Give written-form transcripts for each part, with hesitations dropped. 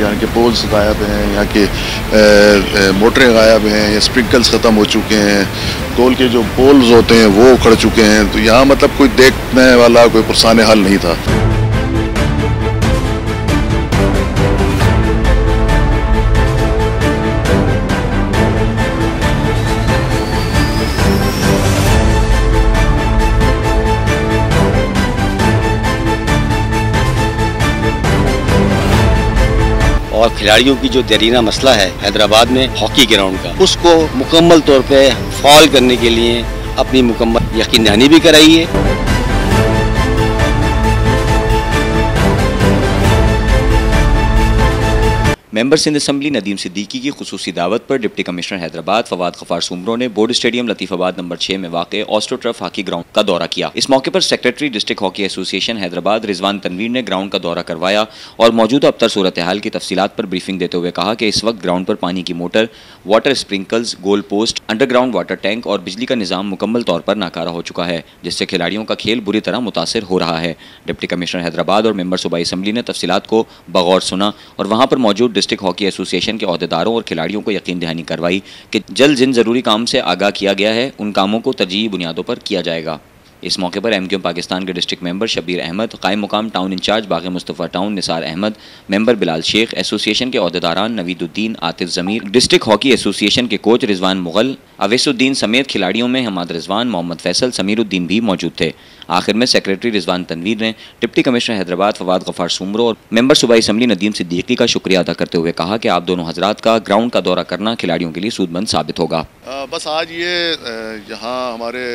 यहाँ के पोल्स गायब हैं, यहाँ के मोटरें गायब हैं, या स्प्रिंकल्स ख़त्म हो चुके हैं, कोल के जो पोल्स होते हैं वो उखड़ चुके हैं। तो यहाँ मतलब कोई देखने वाला कोई पुरसाने हाल नहीं था। और खिलाड़ियों की जो देरीना मसला है हैदराबाद में हॉकी ग्राउंड का, उसको मुकम्मल तौर पे फॉल करने के लिए अपनी मुकम्मल यकीन दहानी भी कराई है। मेंबर सिंध असम्बली नदीम सिद्दीकी की खुसूसी दावत पर डिप्टी कमिश्नर हैदराबाद फवाद गफ्फार सुमरो ने बोर्ड स्टेडियम लतीफ़ाबाद नंबर 6 में वाक़ ऑस्ट्रोटर्फ हॉकी ग्राउंड का दौरा किया। इस मौके पर secretary district hockey association Hyderabad Rizwan Tanveer ने ग्राउंड का दौरा करवाया और मौजूदा अबतर सूरत हाल की तफसीलात पर ब्रीफिंग देते हुए कहा कि इस वक्त ग्राउंड पर पानी की motor, water sprinkles, goal post, underground water tank और बिजली का निज़ाम मुकम्मल तौर पर नाकारा हो चुका है, जिससे खिलाड़ियों का खेल बुरी तरह मुतासर हो रहा है। डिप्टी कमिश्नर हैदराबाद और मेंबर सूबाई असम्बली ने तफसीलात को बगौर सुना और वहाँ पर मौजूद डिस्ट्रिक्ट हॉकी एसोसिएशन के अहदेदारों और खिलाड़ियों को यकीन दहानी करवाई कि जल्द जिन जरूरी काम से आगाह किया गया है उन कामों को तरजीही बुनियादों पर किया जाएगा। इस मौके पर MQM पाकिस्तान के डिस्ट्रिक्ट मेंबर शबीर अहमद, कायम मुकाम town incharge Bagh Mustafa town Nisar Ahmed, member Bilal Sheikh, association के अहदेदारान Naveeduddin, Atif Zameer, district hockey association के कोच रिजवान मुगल, अवैसुद्दीन समेत खिलाड़ियों में हमाद रिजवान, मोहम्मद फैसल, समीरुद्दीन भी मौजूद थे। आखिर में सेक्रेटरी रिजवान तनवीर ने डिप्टी कमिश्नर हैदराबाद फवाद गफ्फार सुमरो और मेंबर सूबाई असम्बली नदीम सिद्दीकी का शुक्रिया अदा करते हुए कहा कि आप दोनों हजरात का ग्राउंड का दौरा करना खिलाड़ियों के लिए सूदमंद साबित होगा। बस आज ये यहाँ हमारे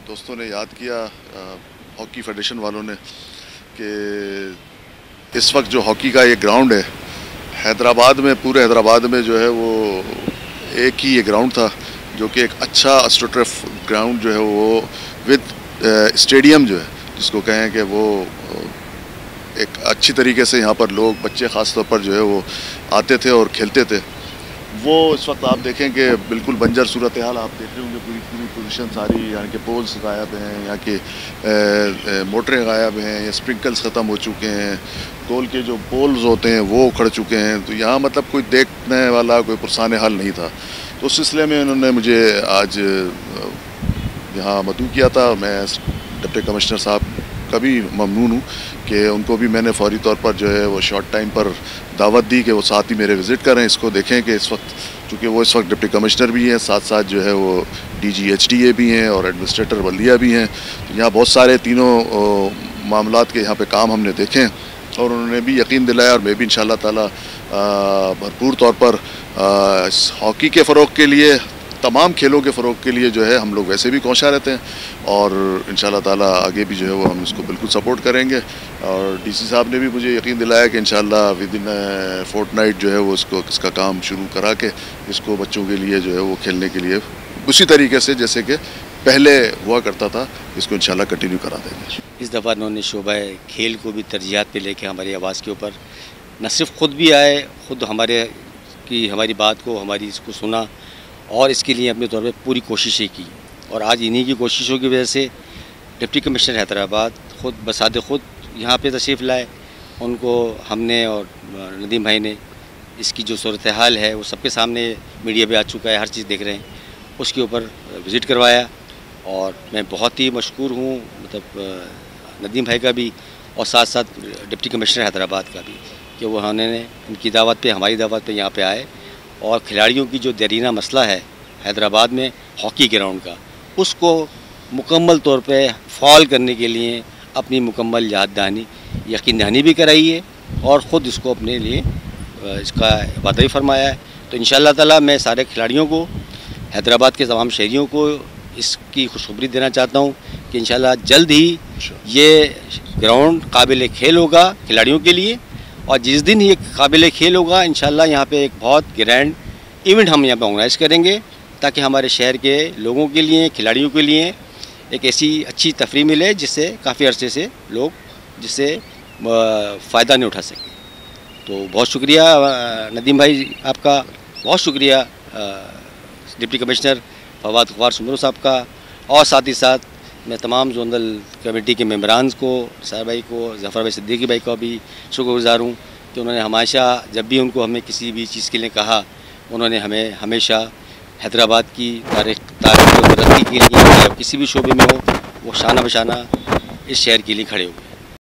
दोस्तों ने याद किया, हॉकी फेडरेशन वालों ने, कि इस वक्त जो हॉकी का ये ग्राउंड है हैदराबाद में, पूरे हैदराबाद में जो है वो एक ही ये ग्राउंड था जो कि एक अच्छा एस्ट्रोटर्फ ग्राउंड जो है वो विद स्टेडियम जो है जिसको कहें कि वो एक अच्छी तरीके से यहाँ पर लोग, बच्चे ख़ास तौर पर जो है वो आते थे और खेलते थे। वो इस वक्त आप देखें कि बिल्कुल बंजर सूरत हाल आप देख रहे होंगे, पूरी पूरी पोजीशन सारी, यहाँ के पोल्स गायब हैं, यहाँ के मोटरें गायब हैं, या स्प्रिंकल्स ख़त्म हो चुके हैं, कोल के जो पोल्स होते हैं वो उखड़ चुके हैं। तो यहाँ मतलब कोई देखने वाला कोई पुरसाने हाल नहीं था। तो उस सिलसिले में उन्होंने मुझे आज यहाँ मदऊ किया था। मैं डिप्टी कमिश्नर साहब का भी ममनून हूँ कि उनको भी मैंने फौरी तौर पर जो है वो शॉर्ट टाइम पर दावत दी कि वो साथ ही मेरे विज़िट करें, इसको देखें कि इस वक्त चूँकि वो इस वक्त डिप्टी कमिश्नर भी हैं, साथ साथ जो है वो DG HDA भी हैं और एडमिनिस्ट्रेटर बल्दिया भी हैं। तो यहाँ बहुत सारे तीनों मामलात के यहाँ पे काम हमने देखे और उन्होंने भी यकीन दिलाया और मैं भी इंशाअल्लाह ताला भरपूर तौर पर हॉकी के फ़रोग़ के लिए, तमाम खेलों के फ़रोग़ के लिए जो है हम लोग वैसे भी कोशिश रहते हैं और इंशाअल्लाह ताला आगे भी जो है वो हम इसको बिल्कुल सपोर्ट करेंगे। और DC साहब ने भी मुझे यकीन दिलाया कि इंशाअल्लाह विद इन फोर्टनाइट जो है वो इसका काम शुरू करा के इसको बच्चों के लिए जो है वो खेलने के लिए उसी तरीके से जैसे कि पहले हुआ करता था इसको इंशाअल्लाह कंटिन्यू करा देंगे। इस दफ़ा उन्होंने शोबा खेल को भी तरजीहात पे लेके हमारी आवाज़ के ऊपर न सिर्फ ख़ुद भी आए, ख़ुद हमारी बात को, हमारी इसको सुना और इसके लिए अपने तौर पर पूरी कोशिशें की। और आज इन्हीं की कोशिशों की वजह से डिप्टी कमिश्नर हैदराबाद ख़ुद बसाद ख़ुद यहाँ पे तशरीफ़ लाए। उनको हमने और नदीम भाई ने इसकी जो सूरत हाल है वो सबके सामने मीडिया पे आ चुका है, हर चीज़ देख रहे हैं, उसके ऊपर विज़िट करवाया। और मैं बहुत ही मशकूर हूँ मतलब नदीम भाई का भी और साथ साथ डिप्टी कमिश्नर हैदराबाद का भी कि वो उन्होंने इनकी दावत पे, हमारी दावत पे यहाँ पे आए और खिलाड़ियों की जो देरीना मसला है हैदराबाद में हॉकी ग्राउंड का, उसको मुकम्मल तौर पे फॉल करने के लिए अपनी मुकम्मल याद दहानी, यकीन दहानी भी कराई है और ख़ुद इसको अपने लिए इसका वादा भी फरमाया है। तो इंशाअल्लाह ताला मैं सारे खिलाड़ियों को, हैदराबाद के तमाम शहरियों को इसकी खुशखबरी देना चाहता हूँ कि इंशाअल्लाह जल्द ही ये ग्राउंड काबिल खेल होगा खिलाड़ियों के लिए। और जिस दिन ये काबिल खेल होगा इंशाअल्लाह यहाँ पे एक बहुत ग्रैंड इवेंट हम यहाँ पे ऑर्गेनाइज़ करेंगे ताकि हमारे शहर के लोगों के लिए, खिलाड़ियों के लिए एक ऐसी अच्छी तफरीह मिले जिससे काफ़ी अरसे से लोग जिससे फ़ायदा नहीं उठा सकें। तो बहुत शुक्रिया नदीम भाई आपका, बहुत शुक्रिया डिप्टी कमिश्नर फवाद गफ्फार सुमरो साहब का, और साथ ही साथ मैं तमाम जोनल कमेटी के मेम्बरान को, निसार भाई को, ज़फ़र भाई सिद्दीकी भाई को भी शुक्रगुज़ार हूँ कि उन्होंने हमेशा, जब भी उनको हमें किसी भी चीज़ के लिए कहा, उन्होंने हमें हमेशा हैदराबाद की तारीख और तरक्की के लिए या किसी भी शोबे में हो, वो शाना बशाना इस शहर के लिए खड़े हुए।